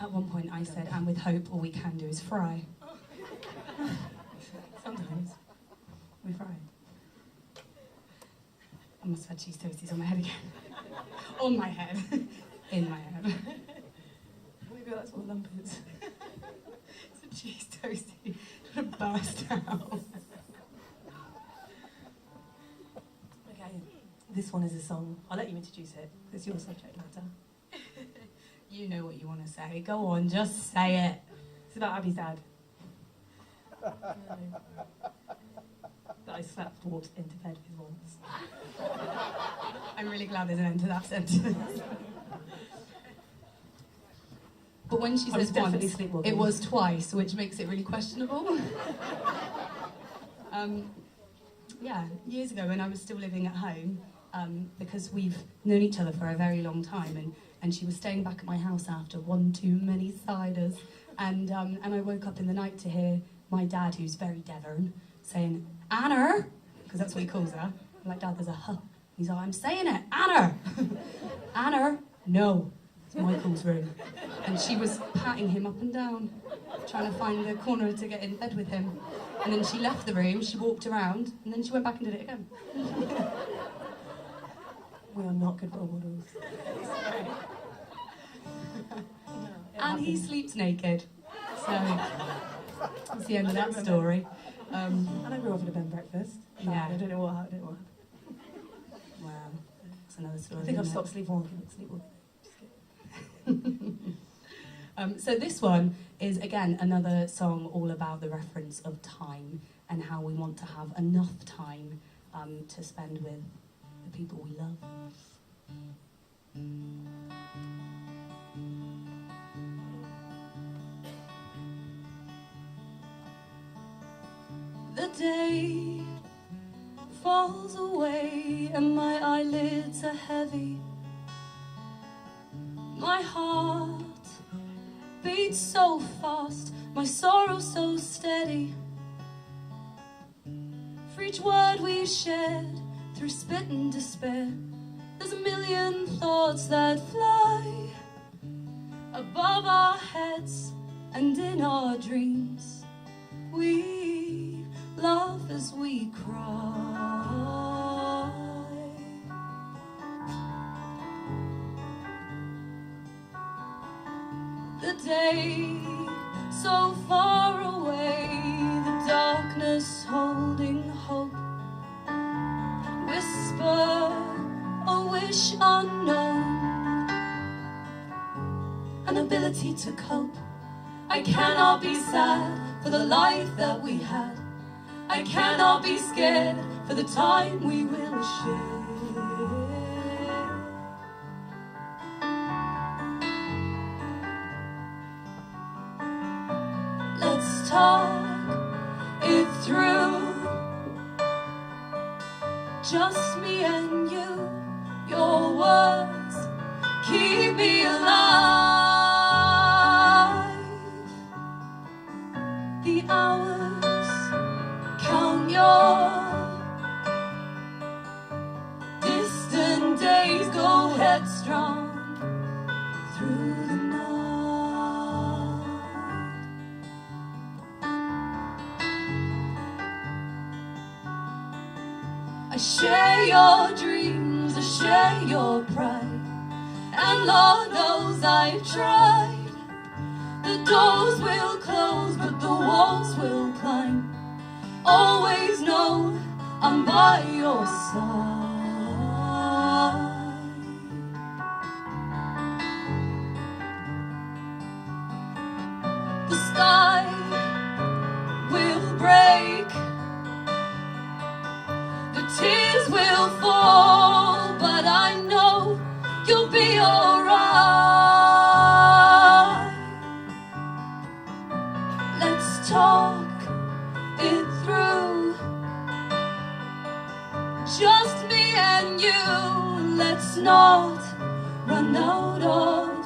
At one point I said, and with hope all we can do is fry. Sometimes we fry. I must have had cheese toasties on my head again. On my head. In my head. Maybe that's what a lump is. It's a cheese toastie. It burst out. Okay, this one is a song. I'll let you introduce it. It's your subject matter. You know what you want to say. Go on, just say it. It's about Abby's dad. That I walked into bed with once. I'm really glad there's an end to that sentence. But when she says once, it was twice, which makes it really questionable. Yeah, years ago when I was still living at home, because we've known each other for a very long time, and she was staying back at my house after one too many ciders, and I woke up in the night to hear my dad, who's very Devon, saying, "Anna," because that's what he calls her. I'm like, "Dad, there's a huh." He's like, "I'm saying it, Anna." "Anna, no." It's Michael's room. And she was patting him up and down, trying to find the corner to get in bed with him. And then she left the room, she walked around, and then she went back and did it again. We are not good role models. And he sleeps naked. So, that's the end of that story. And I grew up at a bed and breakfast. Yeah. I don't know what happened. Wow. That's another story. I think I've isn't stopped sleepwalking. So this one is, again, another song all about the reference of time and how we want to have enough time to spend with the people we love. The day falls away and my eyelids are heavy. My heart beats so fast, my sorrow so steady. For each word we've shared through spit and despair, there's a million thoughts that fly above our heads and in our dreams. We laugh as we cry. The day so far away, the darkness holding hope. Whisper a wish unknown, an ability to cope. I cannot be sad for the life that we had. I cannot be scared for the time we will share. Let's talk it through, just me and you. Your words keep me alive. The hours count your distant days, go headstrong through the night. I share your dreams, I share your pride, and Lord knows I've tried. The doors will close, but the walls will climb. Always know I'm by your side. The sky will break, the tears will fall, but I know you'll be alright. Let's talk it through, just me and you. Let's not run out of